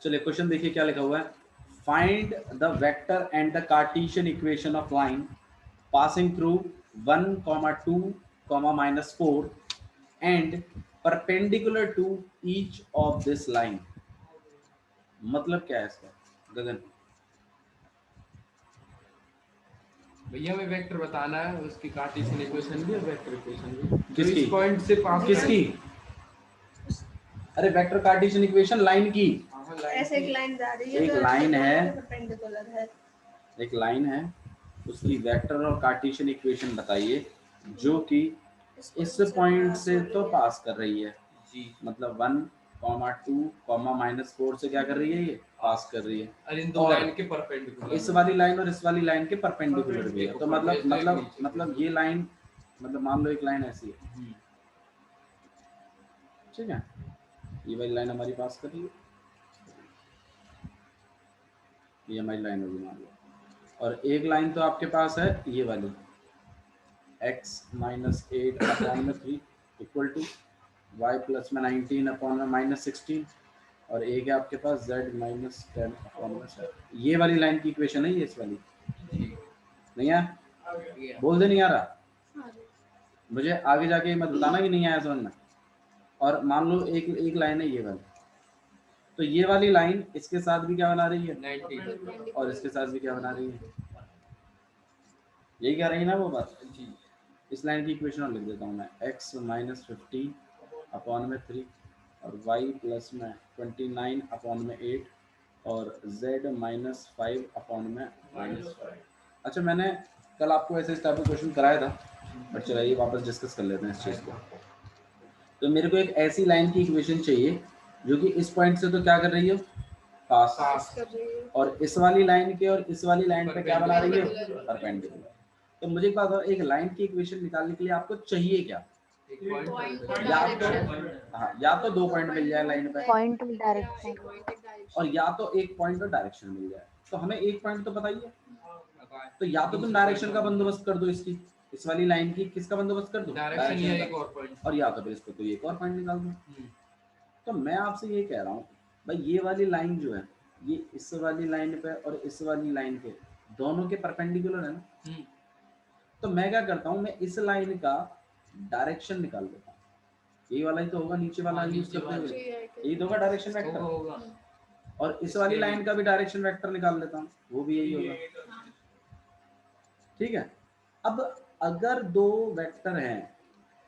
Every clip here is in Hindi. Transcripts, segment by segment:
चलिए क्वेश्चन देखिए क्या लिखा हुआ है। Find the vector and the cartesian equation of line passing through 1, 2, -4 and perpendicular to each of this line. मतलब क्या है इसका गगन? भैया हमें वेक्टर बताना है, उसकी कार्टेशियन इक्वेशन भी और वेक्टर इक्वेशन भी, जो किसकी? इस पॉइंट से पास किसकी? अरे वेक्टर कार्टेशियन इक्वेशन लाइन की। ऐसे एक लाइन जा रही है, एक तो लाइन है, परपेंडिकुलर है। एक लाइन है, उसकी वेक्टर और कार्टेशियन इक्वेशन बताइए जो कि इस पॉइंट से तो पास कर रही है जी, मतलब 1, 2, -4 से क्या कर रही है, ये पास कर रही है। और इन दो और लाइन के परपेंडिकुलर इस वाली लाइन और इस वाली लाइन के परपेंडिकुलर भी है। तो मतलब ये लाइन, मतलब मान लो एक लाइन ऐसी है, ठीक है, ये वाली लाइन हमारी पास कर रही है, ये हमारी लाइन होगी मान लो। और एक लाइन तो आपके पास है ये वाली x-8/3 इक्वल टू y+19/-16, और एक है आपके पास z-10/7। ये वाली लाइन की इक्वेशन है ये, इस वाली नहीं है? बोल दे नहीं आ रहा, मुझे आगे जाके मत बताना कि नहीं आया समझ में। और मान लो एक लाइन है ये वाली, तो ये वाली लाइन इसके साथ भी क्या बना रही है, 90, और इसके साथ भी क्या बना रही है, यही कह रही है ना वो बात जी। इस लाइन की इक्वेशन और लिख देता हूँ मैं, x-15/3 और y+29/8 और z-5/5। अच्छा मैंने कल आपको ऐसे इस टाइप का क्वेश्चन कराया था, बट चलिए वापस डिस्कस कर लेते हैं इस चीज़ को। तो मेरे को एक ऐसी लाइन की इक्वेशन चाहिए जो कि इस पॉइंट से तो क्या कर रही हो, पास, कर रही है। और इस वाली लाइन के और इस वाली लाइन पे क्या बना रही है, परपेंडिकुलर। तो मुझे एक बात, एक लाइन की इक्वेशन निकालने के लिए आपको चाहिए क्या? या तो हाँ, या तो 2 पॉइंट मिल जाए लाइन पे, पॉइंट डायरेक्शन और या तो एक पॉइंट और डायरेक्शन मिल जाए। तो हमें एक पॉइंट तो बताइए, तो या तो तुम डायरेक्शन का बंदोबस्त कर दो, इसकी इस वाली लाइन की किसका बंदोबस्त कर दो, डायरेक्शन या एक और पॉइंट, और या तो फिर इसको कोई एक और पॉइंट निकाल दो। तो मैं आपसे ये कह रहा हूँ भाई, ये वाली लाइन जो है ये इस वाली लाइन पे और इस वाली लाइन के दोनों के परपेंडिकुलर है ना। तो मैं क्या करता हूँ, मैं इस लाइन का डायरेक्शन निकाल देता हूँ। यही वाला ही तो होगा नीचे वाला यूज करते हुए, यही तो होगा डायरेक्शन वेक्टर होगा। और इस वाली लाइन का भी डायरेक्शन वेक्टर निकाल लेता हूँ, वो भी यही होगा, ठीक है। अब अगर दो वेक्टर हैं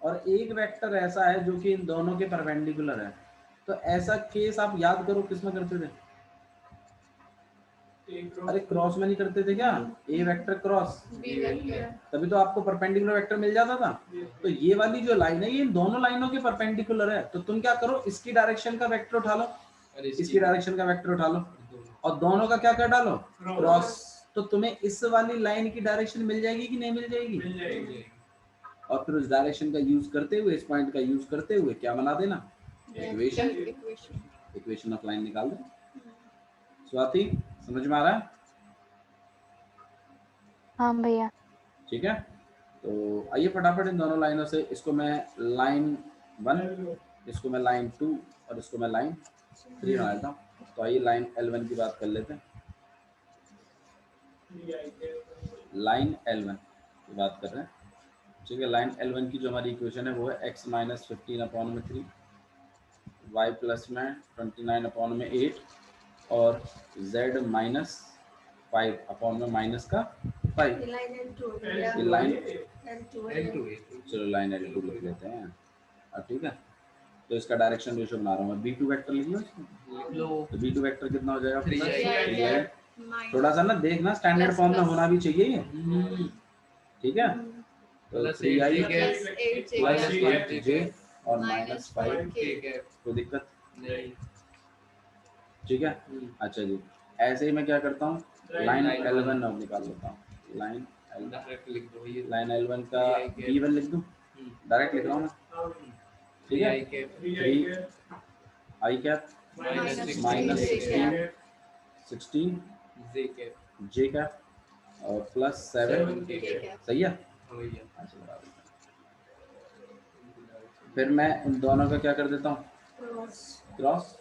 और एक वेक्टर ऐसा है जो कि इन दोनों के परपेंडिकुलर है, तो ऐसा केस आप याद करो किसमें करते थे? अरे क्रॉस में नहीं करते थे क्या, ए वेक्टर क्रॉस, तभी तो आपको परपेंडिकुलर वेक्टर मिल जाता था। तो ये वाली जो लाइन है ये इन दोनों लाइनों के परपेंडिकुलर है, तो तुम क्या करो, इसकी डायरेक्शन का वेक्टर उठा लो, इसकी डायरेक्शन का वेक्टर उठा लो, और दोनों का क्या कर डालो, क्रॉस। तो तुम्हें इस वाली लाइन की डायरेक्शन मिल जाएगी कि नहीं मिल जाएगी? और फिर उस डायरेक्शन का यूज करते हुए, इस पॉइंट का यूज करते हुए क्या बना देना, इक्वेशन ऑफ लाइन निकाल दो। स्वाति समझ में आ रहा है? हाँ भैया। ठीक है, तो आइए फटाफट इन दोनों लाइनों से, इसको मैं लाइन 1, इसको मैं लाइन 2 और इसको मैं लाइन 3 बना देता हूँ। तो आइए लाइन L1 की बात कर लेते हैं। लाइन L1 की बात कर रहे हैं, ठीक है। लाइन L1 की जो हमारी इक्वेशन है वो है x-15/3 y+29/8 और z-5/-5। ये लाइन चलो लाइन L2 लिख लेते हैं, ठीक है। तो इसका डायरेक्शन रेशियो बना रहा हूँ मैं, B2 वेक्टर लिख लो। तो B2 वेक्टर कितना हो जाएगा, 3 थोड़ा सा ना देखना, स्टैंडर्ड फॉर्म में होना भी चाहिए ये, ठीक है। तो 3i +8j और -5, कोई दिक्कत नहीं, ठीक है। अच्छा जी, ऐसे ही मैं क्या करता हूँ, लाइन L1 अब निकाल लेता हूँ। लाइन L1 का B1 लिख दूँ, डायरेक्ट लिख रहा हूँ मैं, ठीक है। 3i कैप -16 j कैप और +7, सही है। फिर मैं इन दोनों का क्या कर देता हूँ, क्रॉस।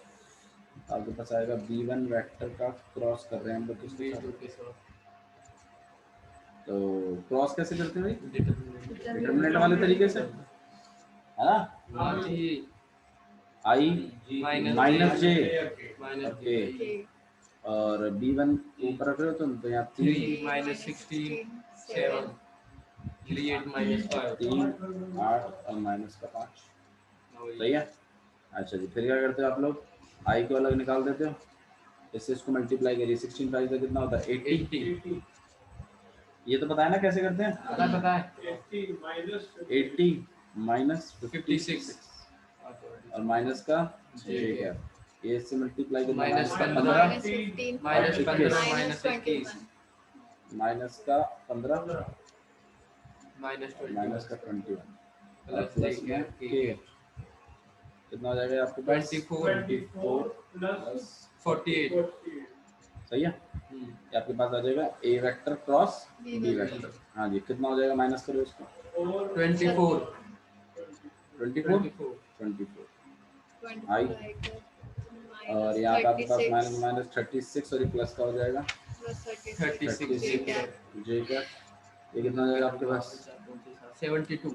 आपके पास आएगा b1 वेक्टर का क्रॉस कर रहे हैं हम लोग किसके साथ? B2 के साथ तो क्रॉस कैसे करते हैं भाई? डिटरमिनेंट डिटरमिनेंट वाले तरीके से, है ना? जी i minus j, minus okay, J और b1 ऊपर रख रहे हो तुम, तो यहाँ 3 3 minus 16 7 3 8 minus 5 3 8 और माइनस का 5, सही है। अच्छा जी, फिर क्या करते हो आप लोग? i को अलग निकाल देते हो, इससे इसको मल्टीप्लाई करिए, 16 5 का कितना होता है? 80। ये तो पता है ना कैसे करते हैं? पता है 80 माइनस 56 और माइनस का j क्या, ये इससे मल्टीप्लाई करना, minus minus 15 minus 15 minus 15 minus 21 minus का 15 माइनस माइनस 21 का 21 और प्लस प्लस में k, कितना हो जाएगा आपके पास? 24 प्लस 48 सही है। ये आपके पास आ जाएगा a vector cross b vector. हाँ जी, कितना हो जाएगा? माइनस करो इसको, 24 i, और यहाँ का आपके पास माइनस माइनस 36 और ये प्लस का हो जाएगा 36 j का, ये कितना हो जाएगा आपके पास? 72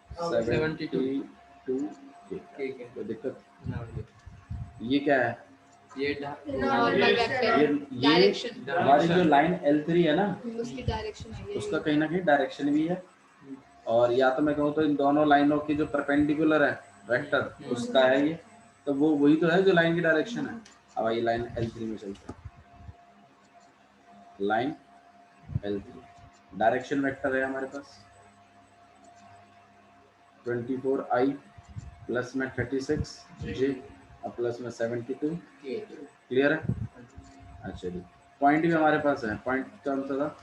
72 ठीक है कोई दिक्कत? ना ये क्या है? ये नॉर्मल वेक्टर ये डायरेक्शन, हमारी जो लाइन L3 है ना, उसकी डायरेक्शन है उसका कहीं ना कहीं डायरेक्शन भी है, और या तो मैं कहूँ तो इन दोनों लाइनों की जो परपेंडिकुलर है वेक्टर उसका है ये, तो वो वही तो है जो लाइन की डायरेक्शन है। अब ये लाइन L3 में चलते हैं, लाइन L3 डायरेक्शन वेक्टर है हमारे पास 24i प्लस में 36j और प्लस में 72, क्लियर है? अच्छा जी, पॉइंट भी हमारे पास है, पॉइंट कौन सा था?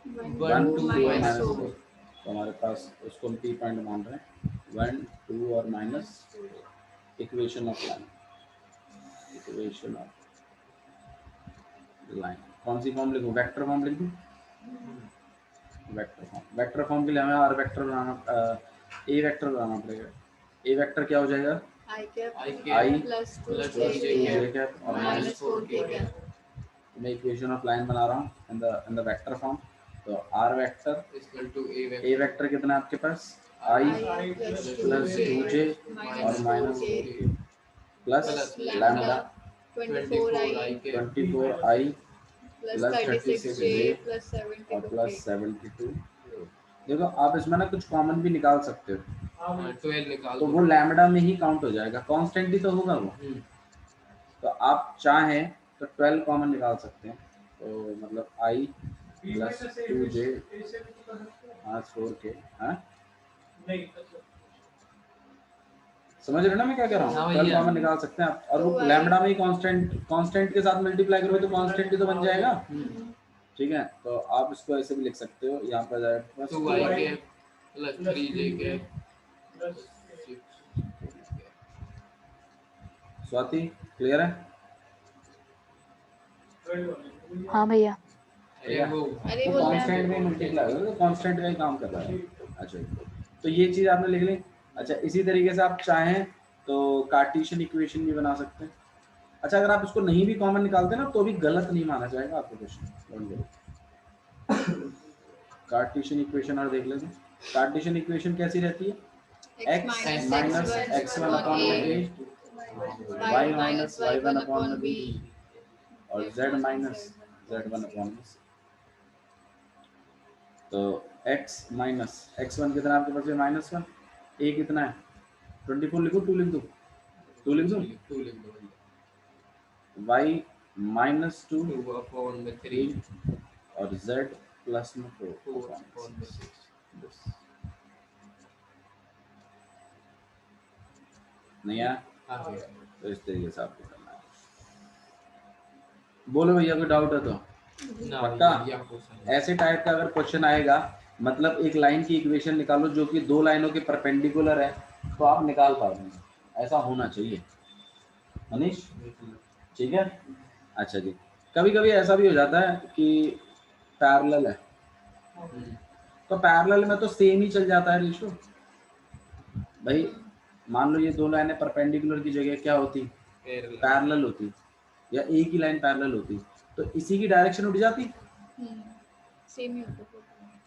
1 2 और माइनस 4, तो हमारे पास उसको हम पी पॉइंट मान रहे हैं, 1 2 और minus, equation of line, equation of line कौन सी फॉर्म लिखूं? वेक्टर फॉर्म लिख दूं? वेक्टर फॉर्म के लिए हमें आर वेक्टर बनाना, ए वेक्टर बनाना पड़ेगा। ए वेक्टर क्या हो जाएगा? I cap I plus plus 2j j cap और minus 4k cap. मैं इक्वेशन ऑफ लाइन बना रहा हूँ इन द वेक्टर फॉर्म। तो r vector equal to a a vector कितना है आपके पास? I प्लस 2j और minus plus lambda 24i 24i plus 36j plus और प्लस 72k. 72। देखो आप इसमें ना कुछ कॉमन भी निकाल सकते हो, 12 निकाल तो दो। वो लैम्डा में ही काउंट हो जाएगा, कांस्टेंट ही तो होगा वो। तो आप चाहें तो 12 कॉमन निकाल सकते हैं, तो मतलब i प्लस 2j हाँ 4k, हाँ समझ रहे हो ना मैं क्या कह रहा हाँ हूँ? भैया। 12 कॉमन निकाल सकते हैं आप, और वो लैम्डा में ही कांस्टेंट के साथ मल्टीप्लाई करोगे तो कांस्टेंट ही तो बन जाएगा। ठीक है, तो आप इसको ऐसे भी लिख सकते हो, यहाँ पर जाएगा 2i के प्लस 3j के स्वाति क्लियर है? हाँ भैया। अरे वो अरे वो वो कांस्टेंट में मल्टीप्लाई होगा, तो कांस्टेंट का ही काम कर रहा है। अच्छा, तो ये चीज आपने लिख ली। अच्छा, इसी तरीके से आप चाहें तो कार्टेशियन इक्वेशन भी बना सकते हैं। अच्छा, अगर आप इसको नहीं भी कॉमन निकालते ना तो भी गलत नहीं माना जाएगा आपका क्वेश्चन। कार्टेशियन इक्वेशन और देख लेते हैं। कार्टेशियन इक्वेशन कैसी रहती है? x minus x1 upon a, y minus y1 upon b और z minus z1 upon b। तो x माइनस x1 कितना आपके पास है? -1। a कितना है? 24 लिखो, 2 लिख दो, 2 लिख दो। 2 लिख दो। y माइनस 2 2 अपॉन में 3 और z प्लस में 4 4 अपॉन में 6 नहीं आया? आ गया। तो इस तरीके से आपको करना है। बोलो भैया, कोई डाउट है तो? ना पक्का? भैया क्वेश्चन ऐसे टाइप का अगर क्वेश्चन आएगा, मतलब एक लाइन की इक्वेशन निकालो जो कि दो लाइनों के परपेंडिकुलर है, तो आप निकाल पाओगे। ऐसा होना चाहिए मनीष, ठीक है? अच्छा जी, कभी कभी ऐसा भी हो जाता है कि पैरेलल है, तो पैरेलल में तो सेम ही चल जाता है रेशियो भाई। मान लो ये दो लाइनें परपेंडिकुलर की जगह क्या होती, पैरेलल पैरेलल होती, या एक ही लाइन पैरेलल होती, तो इसी की डायरेक्शन उठ जाती, सेम ही होता है।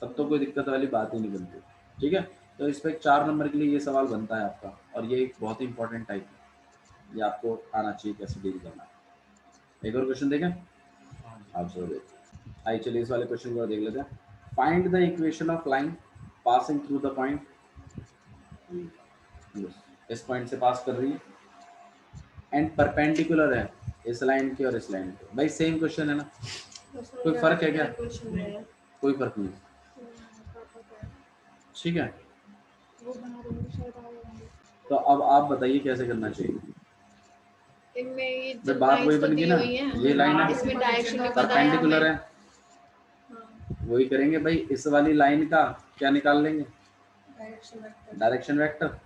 तब तो कोई दिक्कत वाली बात ही नहीं बनती। ठीक है, तो इस पे 4 नंबर के लिए ये सवाल बनता है आपका, और ये एक बहुत ही इंपॉर्टेंट टाइप है, ये आपको आना चाहिए कैसे डील करना है। एक और क्वेश्चन देखें आप सब देखिए। आइए चलिए इस वाले क्वेश्चन को देख लेते हैं। Find the equation of line passing through the point, इस पॉइंट से पास कर रही है एंड परपेंडिकुलर है इस लाइन के और इस लाइन के। भाई सेम क्वेश्चन है ना, कोई फर्क है क्या? कोई फर्क नहीं, ठीक है। तो अब आप बताइए कैसे करना चाहिए। इनमें ये तो बात वही बन गई ना, ये लाइन है इसमें डायरेक्शन नहीं पता है परपेंडिकुलर है, हाँ। वही करेंगे भाई। इस वाली लाइन का क्या निकाल लेंगे, डायरेक्शन वेक्टर।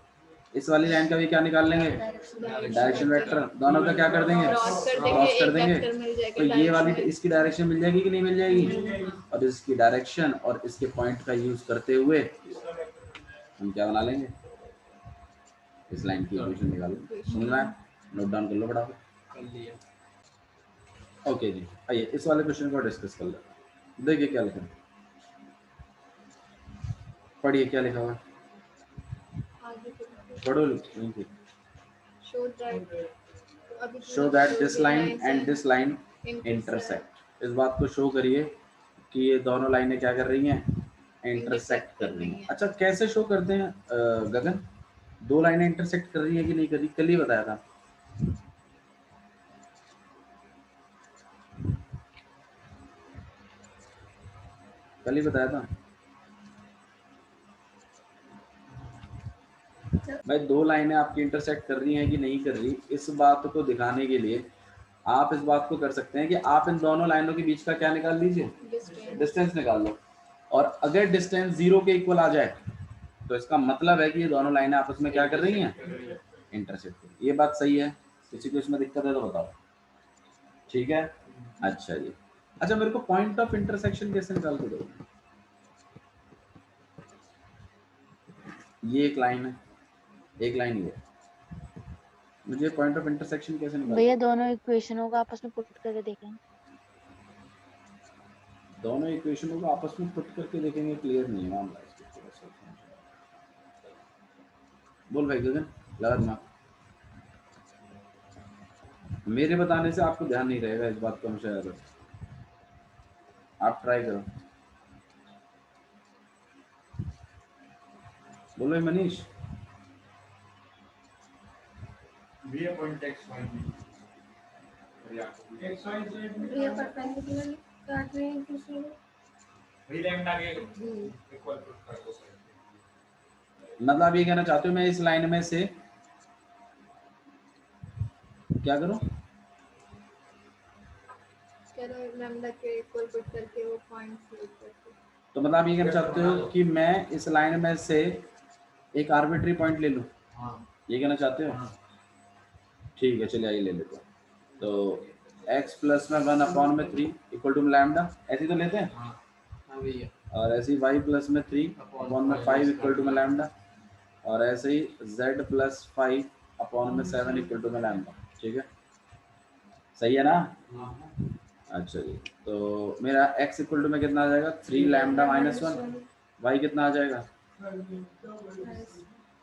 इस वाली लाइन का भी क्या निकाल लेंगे, डायरेक्शन वेक्टर। दोनों का क्या कर देंगे, क्रॉस कर देंगे, तो ये वाली इसकी डायरेक्शन मिल जाएगी कि नहीं मिल जाएगी, और इसकी डायरेक्शन और इसके पॉइंट का यूज करते हुए हम क्या बना लेंगे, इस लाइन की इक्वेशन निकालेंगे। समझ में आया? नोट डाउन कर लो फटाफट। कर लिया। ओके जी, आइए इस वाले क्वेश्चन को डिस्कस कर लेते हैं। देखिए क्या लिखा है, पढ़िए क्या लिखा हुआ है, पढ़ो लिखिए। Show that this line and this line intersect. इस बात को शो करिए कि ये दोनों लाइनें क्या कर रही हैं, इंटरसेक्ट कर रही हैं। अच्छा कैसे शो करते हैं गगन, दो लाइनें इंटरसेक्ट कर रही हैं कि नहीं कर रही, कल ही बताया था। कल ही बताया था भाई, दो लाइनें आपकी इंटरसेक्ट कर रही हैं कि नहीं कर रही, इस बात को दिखाने के लिए आप इस बात को कर सकते हैं कि आप इन दोनों लाइनों के बीच का क्या निकाल लीजिए, डिस्टेंस निकाल लो। और अगर डिस्टेंस 0 के इक्वल आ जाए तो इसका मतलब है कि ये दोनों लाइनें आपस में क्या कर रही हैं, इंटरसेक्ट कर रही हैं। ये बात सही है, किसी को इसमें दिक्कत है तो बताओ। ठीक है, अच्छा जी। अच्छा मेरे को पॉइंट ऑफ इंटरसेक्शन कैसे निकाल के दो। ये एक लाइन है, एक लाइन ये, मुझे पॉइंट ऑफ इंटरसेक्शन कैसे निकाल, भैया दोनों इक्वेशनों को आपस में पुट करके देखें। दोनों इक्वेशनों को आपस में पुट करके देखेंगे, क्लियर नहीं है मामला इसके थोड़ा सा। बोल भाई गगन, लगा दिमाग। मेरे बताने से आपको ध्यान नहीं रहेगा इस बात को, हमेशा याद रखो। आप ट्राई करो। बोलो मनीष। ये point x y x y ये परपेंडिकुलर काट रहे हैं एक दूसरे को। वही लैम्डा के इक्वल कर दो। मतलब आप ये कहना चाहते हो मैं इस लाइन में से क्या करूं, लैम्डा के इक्वल पुट करके वो पॉइंट सिलेक्ट करके। तो मतलब आप ये कहना चाहते हो कि मैं इस लाइन में से एक आर्बिट्री पॉइंट ले लूं, ये कहना चाहते हो? ठीक है चलिए आइए ले लेते हैं। तो x प्लस में 1/3 इक्वल टू लैम्डा, ऐसे तो लेते हैं। हाँ भैया। और ऐसे ही y प्लस में 3/5 इक्वल टू लैम्डा, और ऐसे ही z plus 5/7 equal to lambda. ठीक है, सही है ना? अच्छा जी, तो मेरा x इक्वल टू में कितना आ जाएगा, 3 लैम्डा माइनस 1, y कितना आ जाएगा,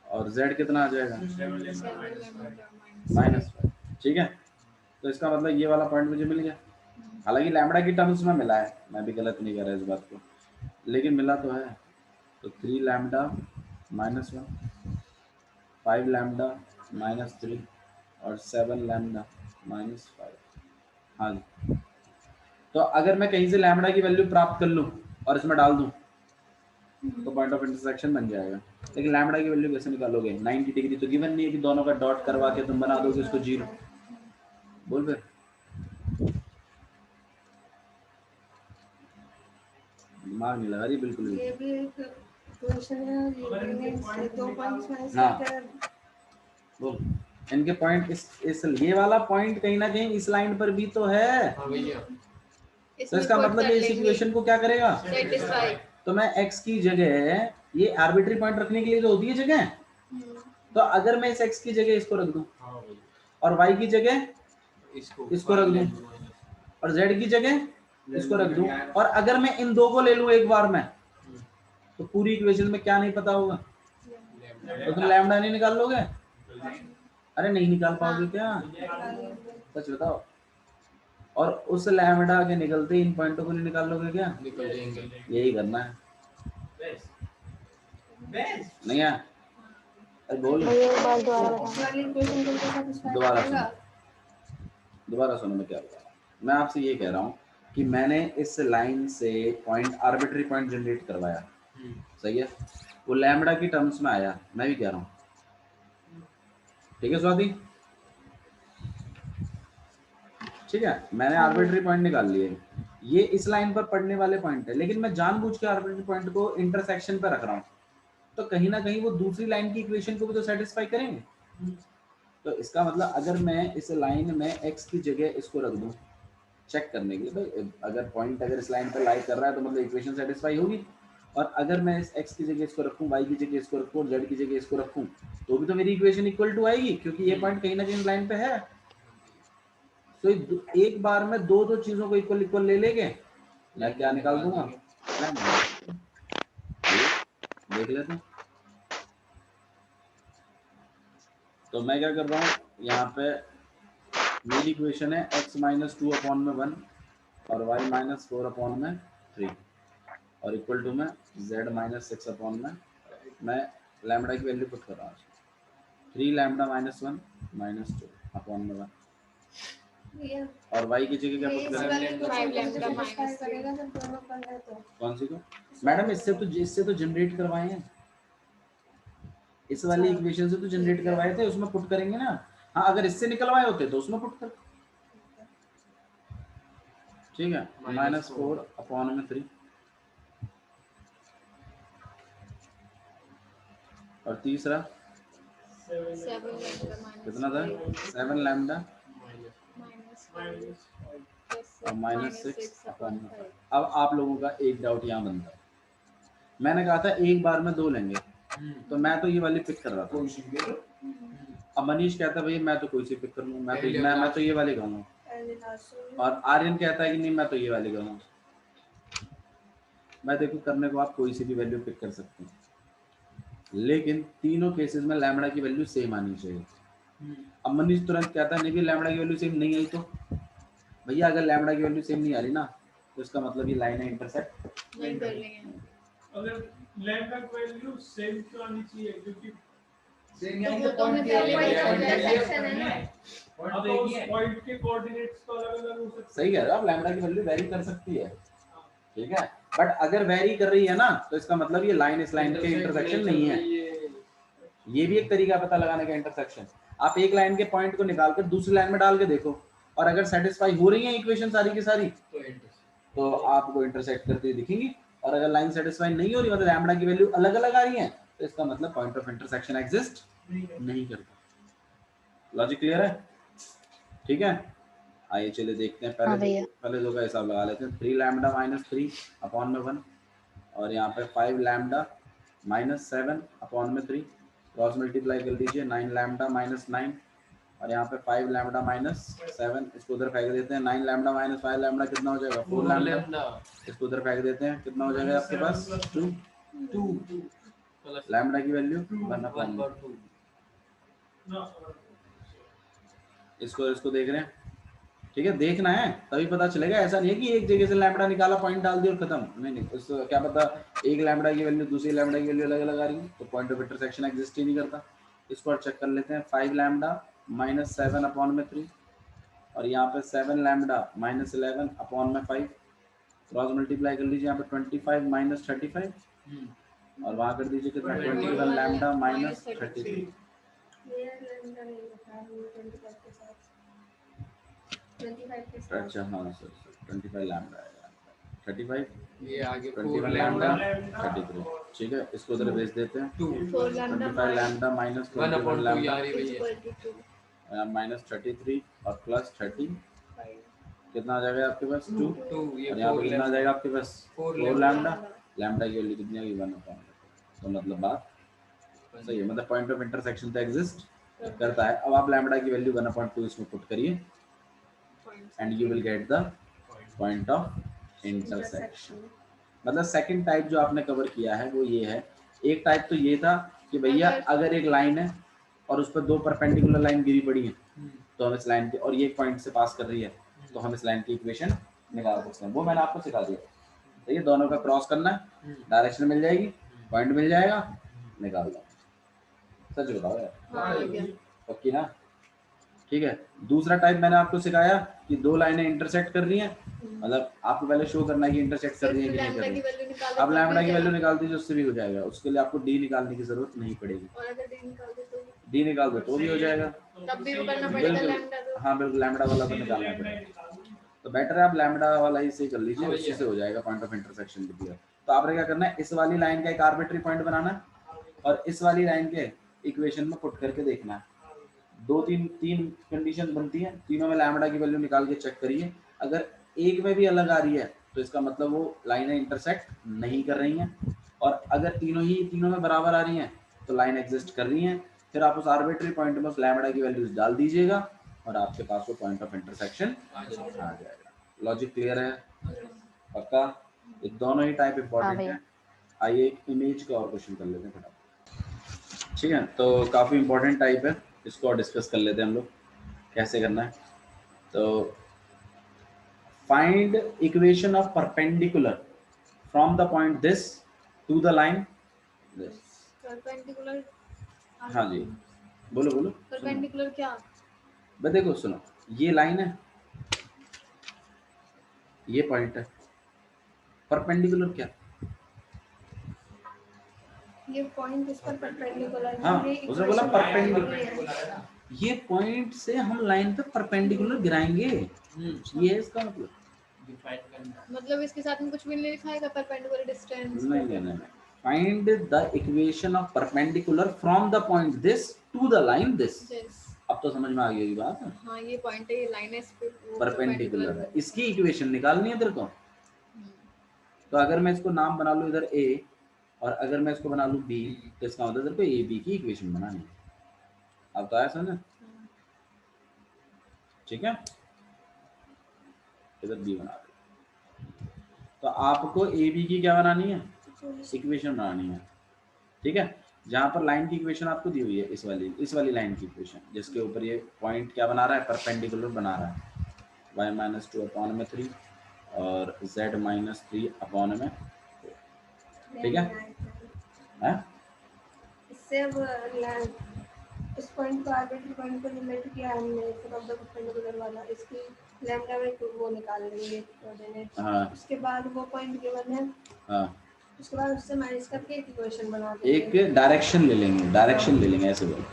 और z कितना आ जाएगा, -5। ठीक है, तो इसका मतलब ये वाला पॉइंट मुझे मिल गया। हालांकि लैम्डा की टर्म्स में मिला है, मैं भी गलत नहीं कर रहा इस बात को, लेकिन मिला तो है। तो 3 लैम्डा -1, 5 लैम्डा -3 और 7 लैम्डा -5। हाँ जी, तो अगर मैं कहीं से लैम्डा की वैल्यू प्राप्त कर लूँ और इसमें डाल दूँ तो पॉइंट ऑफ इंटरसेक्शन बन जाएगा। लेकिन लैम्डा की वैल्यू कैसे निकालोगे, 90 डिग्री तो गिवन नहीं है कि दोनों का डॉट करवा के तुम बना दोगे उसको 0। बोल फिर, दिमाग नहीं लगा रही बिल्कुल भी। ये भी एक क्वेश्चन है, ये 2 पॉइंट्स में हाँ बोल, इनके पॉइंट इस ये वाला पॉइंट कहीं ना कहीं इस लाइन पर भी तो है। हाँ भैया। तो इसका मतलब ये इस इक्वेशन को क्या करेगा, सेटिस्फाई। तो मैं x की जगह ये आर्बिट्री पॉइंट रखने के लिए तो होती है जगह, तो अगर मैं इस x की जगह इसको रख दूं हाँ भाई और y की जगह इसको रख दूं और z की जगह इसको रख दूं और अगर मैं इन दो को ले लूं एक बार में तो पूरी इक्वेशन में क्या नहीं पता होगा? तो तुम लैम्डा नहीं निकाल लोगे? अरे नहीं निकाल पाओगे क्या? सच बताओ। और उस लैम्डा के निकलते इन पॉइंटों को नहीं निकाल लोगे क्या? निकल जाएंगे। यही करना है। नहीं है? अरे बोल भैया एक बार दोबारा बताओ। वाली इक्वेशन को satisfy दोबारा करेगा। दोबारा सुनो मैं क्या बता रहा हूँ। मैं आपसे ये कह रहा हूँ कि मैंने इस लाइन से पॉइंट आर्बिट्री पॉइंट जनरेट करवाया, सही है? वो लैम्डा की टर्म्स में आया, मैं भी कह रहा हूँ, ठीक है स्वाति? ठीक है, मैंने आर्बिट्री पॉइंट निकाल लिए, ये इस लाइन पर पड़ने वाले पॉइंट है, लेकिन मैं जानबूझ के आर्बिट्री पॉइंट को इंटरसेक्शन पर रख रहा हूँ, तो कहीं ना कहीं वो दूसरी लाइन की इक्वेशन को भी तो सेटिस्फाई करेंगे। तो इसका मतलब अगर मैं इस लाइन में x की जगह इसको रख दूं चेक करने के लिए, भाई अगर पॉइंट अगर इस लाइन पर लाई कर रहा है तो मतलब इक्वेशन सेटिस्फाई होगी, और अगर मैं इस x की जगह इसको रखूं, y की जगह इसको रखूं और z की जगह इसको रखूं तो भी तो मेरी इक्वेशन इक्वल टू आएगी, क्योंकि ये पॉइंट कहीं ना कहीं लाइन पे है। तो एक बार में दो दो चीजों को इक्वल इक्वल ले लेंगे, मैं क्या निकाल दूंगा, देख लेते हैं। तो मैं क्या कर रहा हूँ, यहाँ पे मेरी इक्वेशन है x माइनस 2 अपॉन में 1 और y माइनस 4 अपॉन में 3 और इक्वल टू में z माइनस 6 अपॉन में, मैं लैम्डा की वैल्यू पुट कर रहा हूँ 3 लैम्डा माइनस 1 माइनस 2 अपॉन में 1 और y की जगह क्या पुट कर रहे हैं? कौन सी को मैडम इससे तो जनरेट करवाए हैं, इस वाली इक्वेशन से तो जनरेट करवाए थे, उसमें पुट करेंगे ना। हाँ अगर इससे निकलवाए होते तो उसमें पुट कर, ठीक है, माइनस 4 अपॉन में 3 और तीसरा कितना था, 7 लैम्डा और माइनस 6 अपॉन में। अब आप लोगों का एक डाउट यहाँ बनता है, मैंने कहा था एक बार में दो लेंगे, तो मैं तो ये वाली पिक कर रहा था, अब मनीष कहता है भाई मैं तो कोई सी पिक कर लूँ, मैं तो ये वाली कहूँगा, और आर्यन कहता है कि नहीं मैं तो ये वाली कहूँगा। मैं देखो करने को आप कोई सी भी वैल्यू पिक कर सकते हैं, लेकिन तीनों केसेस में लैम्डा की वैल्यू सेम आनी चाहिए। अब मनीष तुरंत कहता है नहीं भी लैम्डा की वैल्यू सेम नहीं आई, तो भैया अगर लैम्डा की वैल्यू सेम नहीं आ रही ना तो इसका मतलब ये लाइन है इंटरसेक्ट नहीं कर लेंगे। अगर लैम्डा की वैल्यू सेम क्यों आनी चाहिए, क्योंकि सेम तो यानी वो कि तो पॉइंट मतलब के पॉइंट लिए का इंटरसेक्शन है ना। अब उस पॉइंट के कोऑर्डिनेट्स तो अलग-अलग हो सकते हैं। सही कह रहे हो आप, लैम्डा की वैल्यू वेरी कर सकती है, ठीक है, बट अगर वेरी कर रही है ना तो इसका मतलब ये लाइन इस लाइन के इंटरसेक्शन नहीं है। ये भी एक तरीका पता लगाने का इंटरसेक्शन, आप एक लाइन के पॉइंट को निकाल कर दूसरी लाइन में डाल के देखो, और अगर सेटिस्फाई हो रही है इक्वेशन सारी की सारी तो आपको इंटरसेक्ट करती हुई दिखेंगी, और अगर लाइन सेटिस्फाई नहीं हो रही मतलब लैम्डा की वैल्यू अलग अलग आ रही है तो इसका मतलब पॉइंट ऑफ इंटरसेक्शन एग्जिस्ट नहीं करता। लॉजिक क्लियर है? ठीक है, आइए चलिए देखते हैं, पहले दो का हिसाब लगा लेते हैं। 3 लैम्डा माइनस 3 अपॉन में 1 और यहाँ पे 5 लैम्डा माइनस 7 अपॉन में 3, क्रॉस मल्टीप्लाई कर दीजिए, 9 लैम्डा माइनस 9 और यहाँ पे 5 लैम्डा माइनस 7, इसको उधर फेंक देते हैं, 9 लैम्डा माइनस 5 लैम्डा कितना हो जाएगा, 4 लैम्डा, इसको उधर फेंक देते हैं, कितना हो जाएगा आपके पास 2 लैम्डा की वैल्यू 1 अपॉन 2। इसको देख रहे हैं, ठीक है, देखना है तभी पता चलेगा, ऐसा नहीं है कि एक जगह से लैम्डा निकाला पॉइंट डाल दिया और खत्म, नहीं उसको क्या पता एक लैम्डा की वैल्यू दूसरी लैम्डा की वैल्यू अलग अलग आ रही है तो पॉइंट ऑफ इंटरसेक्शन एग्जिस्ट ही नहीं करता। इसको और चेक कर लेते हैं, 5 लैम्डा माइनस 7 अपॉन में 3 और यहाँ पे 7 लैम्डा माइनस 11 अपॉन में 5, क्रॉस मल्टीप्लाई कर लीजिए, यहाँ पे 25 माइनस 35 और वहाँ कर दीजिए कितना 21 लैम्डा माइनस 33। अच्छा हाँ सर 25 लैम्डा है, 35 ये आगे 21 लैम्डा 33, ठीक है, इसको उधर भेज देते हैं, 25 लैम्डा माइनस 21 लैम्डा माइनस 33 और प्लस 30 कितना आ जाएगा आपके पास 2 और यहाँ पे कितना आ जाएगा आपके पास 4 लैम्डा, लैम्डा की वैल्यू कितनी आएगी 1 अपॉन, तो मतलब बात सही है, मतलब पॉइंट ऑफ इंटरसेक्शन तो एग्जिस्ट करता है। अब आप लैम्बडा की वैल्यू 1/2 इसमें पुट करिए and you will get the point of intersection. मतलब सेकंड टाइप जो आपने कवर किया है वो ये है। एक टाइप तो ये था कि भैया अगर एक लाइन है और उस पर दो परपेंडिकुलर लाइन गिरी पड़ी है तो हम इस लाइन के, और ये एक पॉइंट से पास कर रही है तो हम इस लाइन की इक्वेशन निकाल सकते हैं। वो मैंने आपको सिखा दिया। तो ये दोनों का क्रॉस करना है, डायरेक्शन मिल जाएगी, पॉइंट मिल जाएगा, निकाल दो। सच बताओ यार, पक्की ना? ठीक है। दूसरा टाइप मैंने आपको सिखाया कि दो लाइनें इंटरसेक्ट कर रही हैं, मतलब आपको पहले शो करना है कि इंटरसेक्ट कर रही है कि नहीं कर रही है। अब लैम्बडा की वैल्यू निकाल दीजिए, उससे भी हो जाएगा। उसके लिए आपको डी निकालने की जरूरत नहीं पड़ेगी। और अगर डी निकाल दे तो डी निकाल दो तो भी हो जाएगा। तब भी वो करना पड़ेगा लैम्बडा तो। हाँ बिल्कुल, लैम्बडा वाला तो निकालना पड़ेगा। तो बेटर है आप लैम्बडा वाला ही से कर लीजिए, उसी से हो जाएगा पॉइंट ऑफ इंटरसेक्शन भी क्लियर। तो आपने क्या करना है, इस वाली लाइन का एक आर्बिट्री पॉइंट बनाना है और इस वाली लाइन के इक्वेशन में पुट करके देखना है। तीन कंडीशन बनती है, तीनों में लैम्बडा की वैल्यू निकाल के चेक करिए। अगर एक में भी अलग आ रही है तो इसका मतलब वो लाइनें इंटरसेक्ट नहीं कर रही हैं, और अगर तीनों में बराबर आ रही हैं तो लाइन एग्जिस्ट कर रही हैं। फिर आप उस आर्बिट्री पॉइंट में उस लैम्बडा की वैल्यूज डाल दीजिएगा और आपके पास वो पॉइंट ऑफ इंटरसेक्शन आ जाएगा। लॉजिक क्लियर है? पक्का? ये दोनों ही टाइप इंपॉर्टेंट है। आइए एक इमेज का और क्वेश्चन कर लेते हैं फटाफट। ठीक है, तो काफ़ी इंपॉर्टेंट टाइप है, इसको और डिस्कस कर लेते हैं हम लोग कैसे करना है। तो find equation of perpendicular from the point this to the line this. Perpendicular? हाँ जी, बोलो बोलो। परपेंडिकुलर क्या? बस देखो सुनो, ये लाइन है, ये पॉइंट है, परपेंडिकुलर क्या? ये पॉइंट इस पर परपेंडिकुलर है। हाँ, ये उसने बोला equation परपेंडिकुलर। ये पॉइंट से हम लाइन पे परपेंडिकुलर गिराएंगे, ये है इसका मतलब। मतलब इसके साथ में कुछ भी नहीं लिखा है परपेंडिकुलर डिस्टेंस? नहीं। Find the equation of perpendicular from the point this to the line this. अब तो समझ में आ गई बात। हाँ, ये पॉइंट है, ये लाइन है, इस पे परपेंडिकुलर है, इसकी इक्वेशन निकालनी है तेरे को। तो अगर मैं इसको नाम बना लूं इधर ए और अगर मैं इसको बना लूं बी, तो इसका मतलब तेरे को ए बी की इक्वेशन बनानी है। अब तो आया समझ? ठीक है, इधर बी बना दो। तो आपको ए बी की क्या बनानी है, इक्वेशन बनानी है। ठीक है, जहां पर लाइन की इक्वेशन आपको दी हुई है, इस वाली लाइन की इक्वेशन, जिसके ऊपर ये पॉइंट क्या बना रहा है, परपेंडिकुलर बना रहा है, y-2/3 और z-3/4। ठीक है? इससे अब इस पॉइंट को आर्बिट्री पॉइंट को रिलेट किया हमने, फ्रॉम द परपेंडिकुलर वाला, इसकी लैम्बडा में वो निकाल लेंगे कोऑर्डिनेट। हाँ। उसके बाद वो पॉइंट गिवन है, हाँ, उसके बाद उससे माइनस करके एक इक्वेशन बना देंगे। एक डायरेक्शन ले लेंगे, ऐसे बोलो।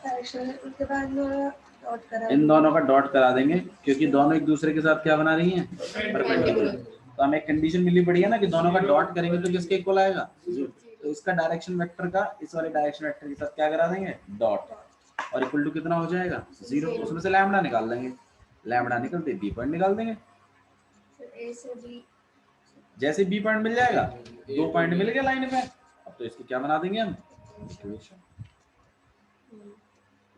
डायरेक्शन, उसके बाद डॉट करा, इन दोनों का डॉट करा देंगे क्योंकि दोनों एक दूसरे के साथ क्या बना रही हैं, परपेंडिकुलर। तो हमें एक कंडीशन मिली पड़ी है ना कि दोनों का डॉट करेंगे तो किसके इक्वल आएगा, तो इसका डायरेक्शन वेक्टर का इस वाले डायरेक्शन वेक्टर के साथ क्या करा देंगे, डॉट, और इक्वल टू कितना हो जाएगा, 0। उसमें से लैम्बडा निकाल देंगे, लैम्बडा निकलते बी पॉइंट निकाल देंगे। ए से बी, जैसे बी पॉइंट मिल जाएगा, 2 पॉइंट मिल गए लाइन पे, अब तो इसकी क्या बना देंगे हम, equation.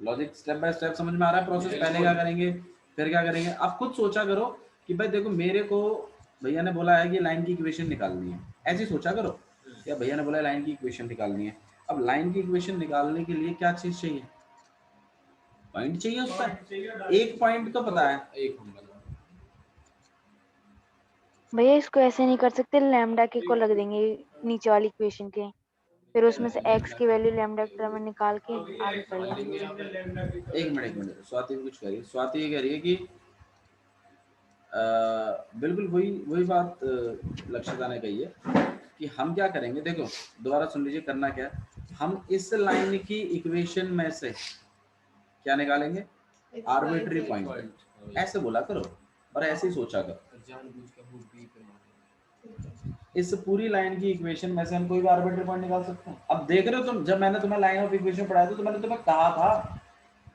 Logic step by step समझ में आ रहा है प्रोसेस? पहले क्या करेंगे फिर क्या करेंगे, आप खुद सोचा करो कि भाई देखो मेरे को भैया ने बोला है कि लाइन की इक्वेशन निकालनी है, ऐसे सोचा करो, या भैया ने बोला है लाइन की इक्वेशन निकालनी है। अब लाइन की इक्वेशन निकालने के लिए क्या चीज चाहिए, पॉइंट चाहिए उस पर। एक पॉइंट तो पता है, एक भैया इसको ऐसे नहीं कर सकते, लैम्डा के को लग देंगे नीचे वाली इक्वेशन के, फिर उसमें से x की वैल्यू लैम्डा के टर्म में निकाल के आगे कर देंगे। एक मिनट स्वाति कुछ कह रही है। स्वाति ये कह रही है कि बिल्कुल वही बात लक्षिता ने कही है कि हम क्या करेंगे, देखो दोबारा सुन लीजिए, करना क्या है, हम इस लाइन की इक्वेशन में से क्या निकालेंगे, आर्बिट्री पॉइंट। ऐसे बोला करो और ऐसे ही सोचा करो, इस पूरी लाइन की इक्वेशन में से हम कोई भी आर्बिट्री पॉइंट निकाल सकते हैं। अब देख रहे हो तुम, जब मैंने तुम्हें लाइन ऑफ इक्वेशन पढ़ाया था तो मैंने तुम्हें कहा था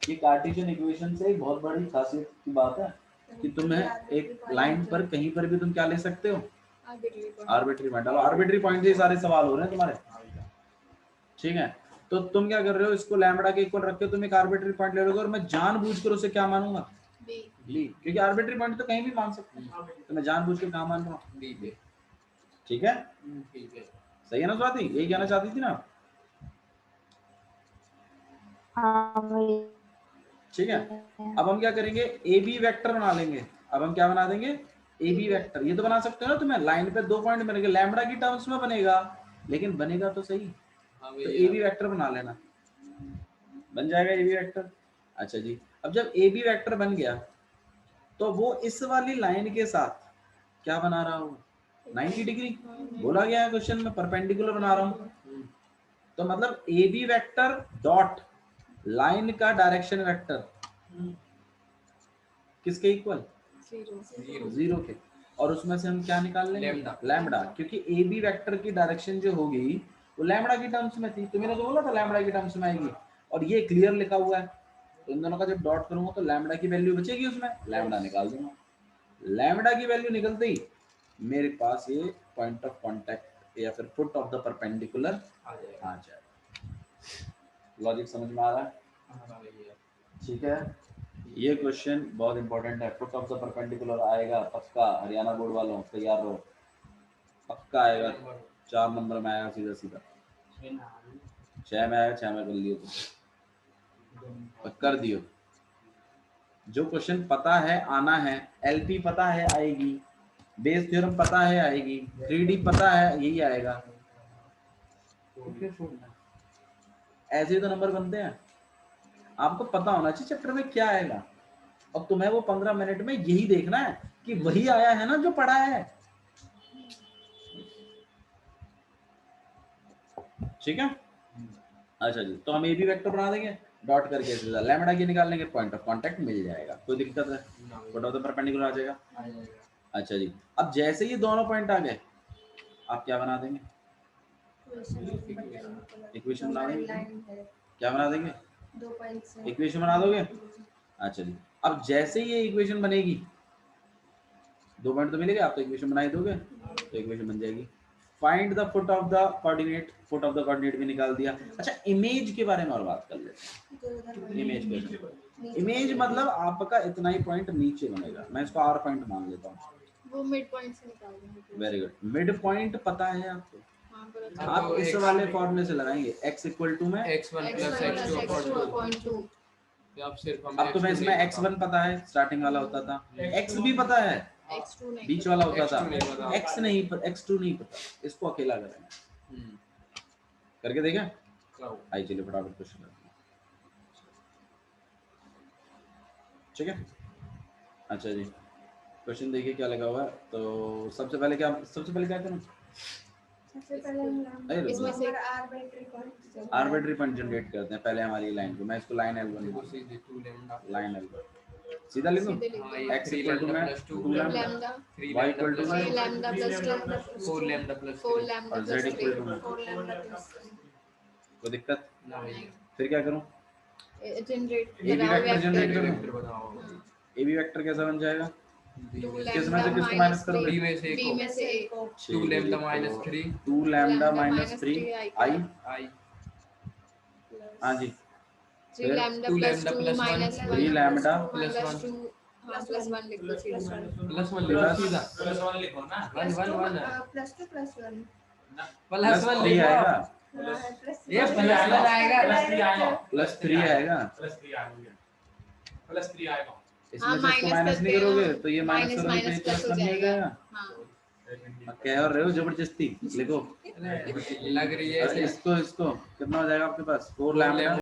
कि कार्टेशियन इक्वेशन से एक बहुत बड़ी खासियत की बात है कि तुम्हें एक लाइन पर कहीं पर भी तुम क्या ले सकते हो, आर्बिट्री पॉइंट। अब आर्बिट्री पॉइंट से सारे सवाल हो रहे हैं तुम्हारे। ठीक है, तो तुम क्या कर रहे हो, इसको लैम्बडा के इक्वल रख के तुम एक आर्बिट्री पॉइंट ले रहे हो और मैं जानबूझकर उसे क्या मानूंगा, बी, क्योंकि आर्बिट्री पॉइंट तो कहीं भी मान सकते हैं, तो मैं जानबूझ के कहाँ मान रहा हूँ, बी पे। ठीक है, ठीक है। सही है ना स्वाति, यही कहना चाहती थी ना आप? हाँ भैया। ठीक है, अब हम क्या करेंगे, ए बी वेक्टर बना लेंगे। अब हम क्या बना देंगे, ए बी वेक्टर। ये तो बना सकते हो ना तुम्हें, लाइन पे 2 पॉइंट बनेंगे, लैम्बडा की टर्म्स में बनेगा, लेकिन बनेगा तो सही। हाँ तो ए बी वेक्टर बना लेना, बन जाएगा ए बी वेक्टर। अच्छा जी, अब जब ए बी वेक्टर बन गया तो वो इस वाली लाइन के साथ क्या बना रहा हूँ, 90 डिग्री बोला गया है क्वेश्चन में, परपेंडिकुलर बना रहा हूँ। तो मतलब A B vector dot line का डायरेक्शन वेक्टर किसके इक्वल, 0 के, और उसमें से हम क्या निकाल लेंगे, लैम्बडा, क्योंकि ए बी वेक्टर की डायरेक्शन जो होगी वो लैम्बडा की टर्म्स में थी, तुम्हें तो बोला था लैम्बडा की टर्म्स में आएगी, और ये क्लियर लिखा हुआ है, तो इन दोनों का जब डॉट करूंगा तो लैम्बडा की वैल्यू बचेगी, उसमें लैम्बडा निकाल दूंगा। लैम्बडा की वैल्यू निकलते ही मेरे पास ये पॉइंट ऑफ कांटेक्ट या फिर फुट ऑफ द परपेंडिकुलर आ जाएगा। लॉजिक समझ में आ रहा है, ठीक है। ये क्वेश्चन बहुत इंपॉर्टेंट है, फुट ऑफ द परपेंडिकुलर आएगा पक्का, हरियाणा बोर्ड वालों तैयार रहो, पक्का आएगा, 4 नंबर में आएगा सीधा सीधा, 6 में आएगा, 6 में कर लियो तो कर दियो। जो क्वेश्चन पता है आना है, एलपी पता है आएगी, बेस थ्योरम पता है आएगी, 3D पता है यही आएगा, तो फिर छोड़ना, ऐसे ही तो नंबर बनते हैं। आपको पता होना चाहिए चैप्टर में क्या आएगा, और तुम्हें वो 15 मिनट में यही देखना है कि वही आया है ना जो पढ़ा है, ठीक है। अच्छा जी, तो हम ए बी वेक्टर बना देंगे, डॉट करके लैम्बडा की निकाल लेंगे, पॉइंट ऑफ कांटेक्ट मिल जाएगा, कोई दिक्कत है, फुट ऑफ द परपेंडिकुलर आ जाएगा। अच्छा जी, अब जैसे ही दोनों पॉइंट आ गए आप क्या बना देंगे, इक्वेशन बना देंगे, क्या बना देंगे, 2 पॉइंट से इक्वेशन बना दोगे। अच्छा जी, अब जैसे ही ये इक्वेशन बनेगी, 2 पॉइंट तो मिलेगा, आप तो इक्वेशन बना ही दोगे, तो इक्वेशन बन जाएगी। Find the foot of the coordinate, foot of the coordinate भी निकाल दिया। अच्छा, इमेज के बारे में और बात कर लेते हैं। इमेज क्वेश्चन, इमेज मतलब आपका इतना ही पॉइंट नीचे बनेगा, मैं इसको आर पॉइंट मान लेता हूँ, वो मिड पॉइंट से निकाल देंगे। वेरी गुड, मिड पॉइंट पता है आपको, हाँ, पर आप इस वाले फॉर्मूले से लगाएंगे, x इक्वल टू में x1 प्लस x2 अपॉन 2। अब सिर्फ हमें अब तो मैं इसमें x1 पता है, स्टार्टिंग वाला होता था, x भी पता है, x2 नहीं, बीच वाला होता था, x2 x नहीं, x2 नहीं पता, इसको अकेला करेंगे, करके देखें। आइए चलिए फटाफट क्वेश्चन करते हैं, ठीक है। अच्छा जी, क्वेश्चन देखिए क्या लगा हुआ है। तो सबसे पहले क्या करूं, सबसे पहले हम इसमें से आर्बिट्री पॉइंट जनरेट करते हैं। पहले हमारी लाइन को, मैं इसको लाइन L1 सीधे 2 लैम्डा, लाइन L1 सीधा लिखूं, x इक्वल टू में 2 lambda, lambda y equal to में 3 lambda plus 4 lambda plus 4 lambda और z इक्वल टू में 4 लैम्डा प्लस कोई दिक्कत, ना भैया। फिर क्या करूं, generate A B vector generate करूं, वेक्टर बताओ, ए बी वेक्टर कैसा बन जाएगा, 2 किसमें से किसको माइनस करोगे, b में से b में से एक 2 lambda minus 3 2 lambda minus 3 i, i, हाँ जी, 3 lambda 2 plus lambda 2 plus minus 3 lambda plus 1 2 plus 1 लिख लो सीधा प्लस 1 लिखो सीधा, प्लस 1 लिखो ना, 1 1 1 प्लस 2 प्लस 1 प्लस 1 3 लिखो, आएगा, ये प्लस 1 आएगा, प्लस 3 आएगा, प्लस 3 आएगा, प्लस 3 आएगा। इसमें से इसको माइनस नहीं करोगे तो ये माइनस करोगे तो ये प्लस बन जाएगा। हां, कह रहे हो जबरदस्ती लिखो, लग रही है इसको कितना हो जाएगा आपके पास, 4 लैम्डा